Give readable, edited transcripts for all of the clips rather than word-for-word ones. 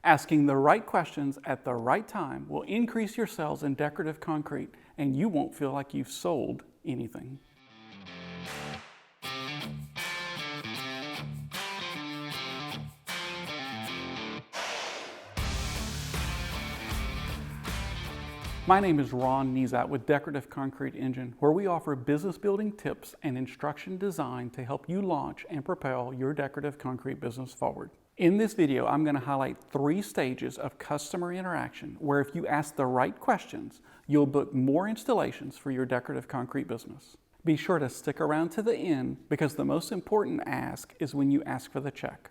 Asking the right questions at the right time will increase your sales in decorative concrete, and you won't feel like you've sold anything. My name is Ron Nezat with Decorative Concrete Engine, where we offer business building tips and instruction designed to help you launch and propel your decorative concrete business forward. In this video, I'm going to highlight 3 stages of customer interaction where if you ask the right questions, you'll book more installations for your decorative concrete business. Be sure to stick around to the end because the most important ask is when you ask for the check.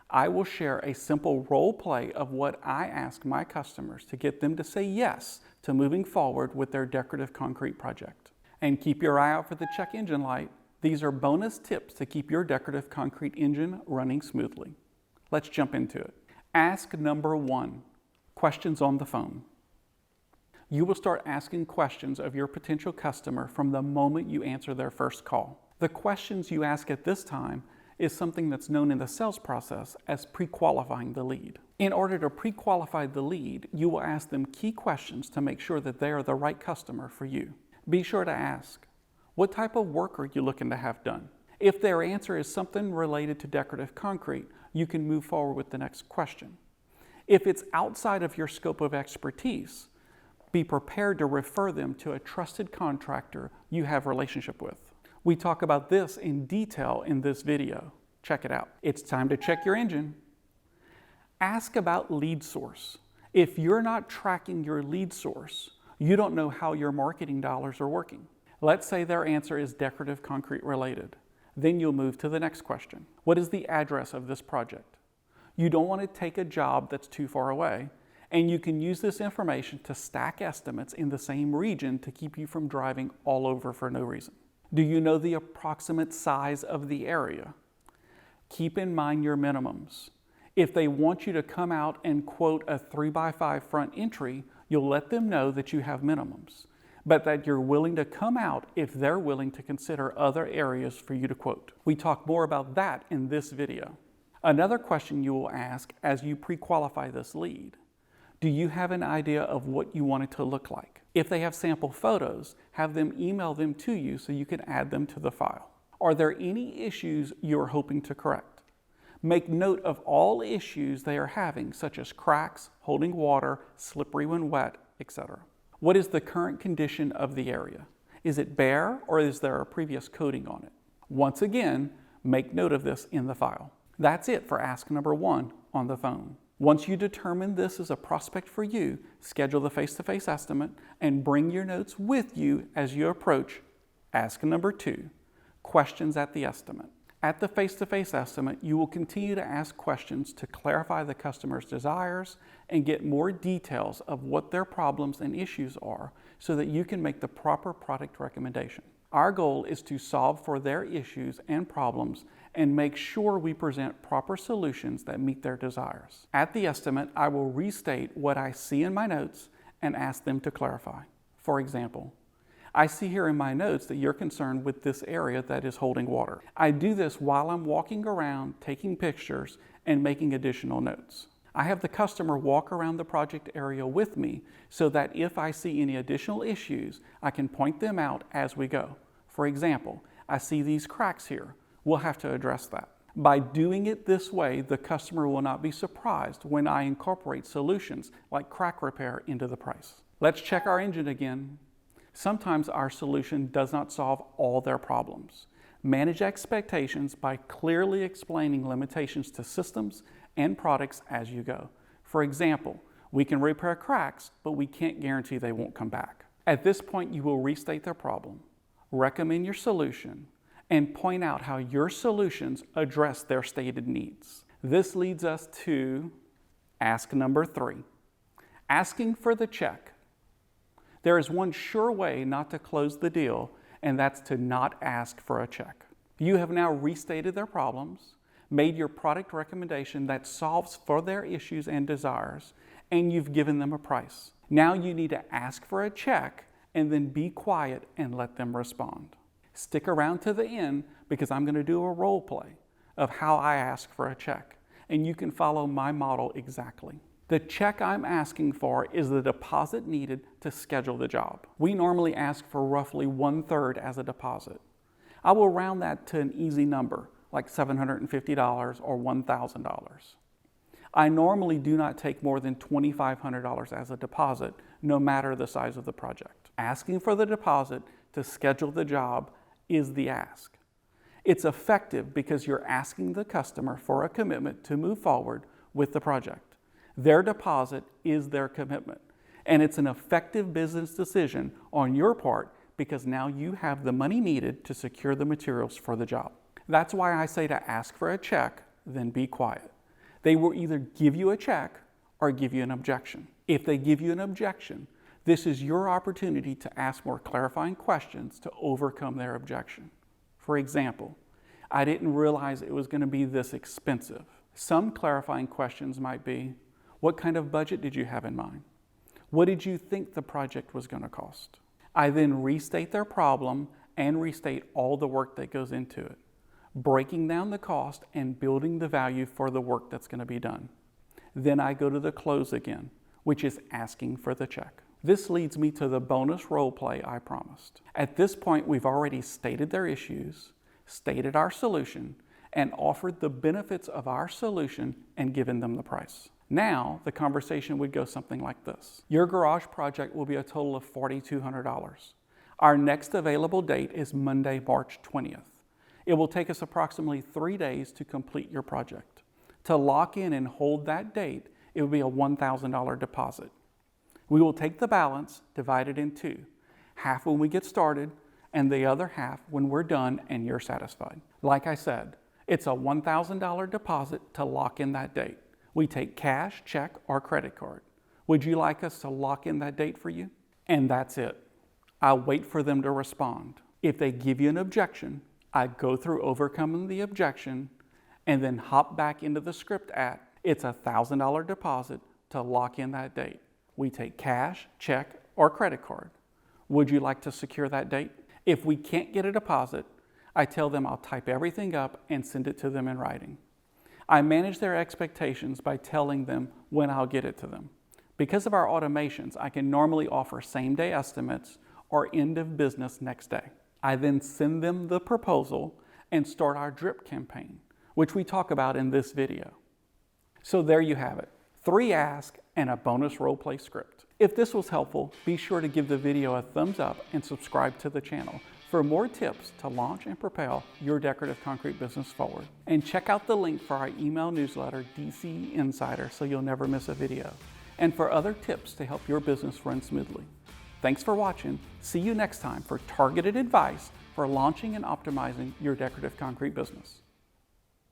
I will share a simple role play of what I ask my customers to get them to say yes to moving forward with their decorative concrete project. And keep your eye out for the check engine light. These are bonus tips to keep your decorative concrete engine running smoothly. Let's jump into it. Ask number 1, questions on the phone. You will start asking questions of your potential customer from the moment you answer their first call. The questions you ask at this time is something that's known in the sales process as pre-qualifying the lead. In order to pre-qualify the lead, you will ask them key questions to make sure that they are the right customer for you. Be sure to ask, what type of work are you looking to have done? If their answer is something related to decorative concrete, you can move forward with the next question. If it's outside of your scope of expertise, be prepared to refer them to a trusted contractor you have a relationship with. We talk about this in detail in this video. Check it out. It's time to check your engine. Ask about lead source. If you're not tracking your lead source, you don't know how your marketing dollars are working. Let's say their answer is decorative concrete related. Then you'll move to the next question. What is the address of this project? You don't want to take a job that's too far away, and you can use this information to stack estimates in the same region to keep you from driving all over for no reason. Do you know the approximate size of the area? Keep in mind your minimums. If they want you to come out and quote a 3x5 front entry, you'll let them know that you have minimums, but that you're willing to come out if they're willing to consider other areas for you to quote. We talk more about that in this video. Another question you will ask as you pre-qualify this lead: do you have an idea of what you want it to look like? If they have sample photos, have them email them to you so you can add them to the file. Are there any issues you're hoping to correct? Make note of all issues they are having, such as cracks, holding water, slippery when wet, etc. What is the current condition of the area? Is it bare or is there a previous coating on it? Once again, make note of this in the file. That's it for ask number 1 on the phone. Once you determine this is a prospect for you, schedule the face-to-face estimate and bring your notes with you as you approach ask number 2, questions at the estimate. At the face-to-face estimate, you will continue to ask questions to clarify the customer's desires and get more details of what their problems and issues are so that you can make the proper product recommendation. Our goal is to solve for their issues and problems and make sure we present proper solutions that meet their desires. At the estimate, I will restate what I see in my notes and ask them to clarify. For example, I see here in my notes that you're concerned with this area that is holding water. I do this while I'm walking around, taking pictures, and making additional notes. I have the customer walk around the project area with me so that if I see any additional issues, I can point them out as we go. For example, I see these cracks here. We'll have to address that. By doing it this way, the customer will not be surprised when I incorporate solutions like crack repair into the price. Let's check our engine again. Sometimes our solution does not solve all their problems. Manage expectations by clearly explaining limitations to systems and products as you go. For example, we can repair cracks, but we can't guarantee they won't come back. At this point, you will restate their problem, recommend your solution, and point out how your solutions address their stated needs. This leads us to ask number 3, asking for the check. There is one sure way not to close the deal, and that's to not ask for a check. You have now restated their problems, made your product recommendation that solves for their issues and desires, and you've given them a price. Now you need to ask for a check and then be quiet and let them respond. Stick around to the end because I'm going to do a role play of how I ask for a check. and you can follow my model exactly. The check I'm asking for is the deposit needed to schedule the job. We normally ask for roughly 1/3 as a deposit. I will round that to an easy number, like $750 or $1,000. I normally do not take more than $2,500 as a deposit, no matter the size of the project. Asking for the deposit to schedule the job is the ask. It's effective because you're asking the customer for a commitment to move forward with the project. Their deposit is their commitment, and it's an effective business decision on your part because now you have the money needed to secure the materials for the job. That's why I say to ask for a check, then be quiet. They will either give you a check or give you an objection. If they give you an objection, this is your opportunity to ask more clarifying questions to overcome their objection. For example, I didn't realize it was going to be this expensive. Some clarifying questions might be, what kind of budget did you have in mind? What did you think the project was going to cost? I then restate their problem and restate all the work that goes into it, breaking down the cost and building the value for the work that's going to be done. Then I go to the close again, which is asking for the check. This leads me to the bonus role play I promised. At this point, we've already stated their issues, stated our solution, and offered the benefits of our solution and given them the price. Now, the conversation would go something like this. Your garage project will be a total of $4,200. Our next available date is Monday, March 20th. It will take us approximately 3 days to complete your project. To lock in and hold that date, it will be a $1,000 deposit. We will take the balance, divide it in two, half when we get started and the other half when we're done and you're satisfied. Like I said, it's a $1,000 deposit to lock in that date. We take cash, check, or credit card. Would you like us to lock in that date for you? And that's it. I'll wait for them to respond. If they give you an objection, I go through overcoming the objection and then hop back into the script at, it's a $1,000 deposit to lock in that date. We take cash, check, or credit card. Would you like to secure that date? If we can't get a deposit, I tell them I'll type everything up and send it to them in writing. I manage their expectations by telling them when I'll get it to them. Because of our automations, I can normally offer same-day estimates or end of business next day. I then send them the proposal and start our drip campaign, which we talk about in this video. So there you have it, 3 asks and a bonus role play script. If this was helpful, be sure to give the video a thumbs up and subscribe to the channel for more tips to launch and propel your decorative concrete business forward. And check out the link for our email newsletter, DC Insider, so you'll never miss a video, and for other tips to help your business run smoothly. Thanks for watching. See you next time for targeted advice for launching and optimizing your decorative concrete business.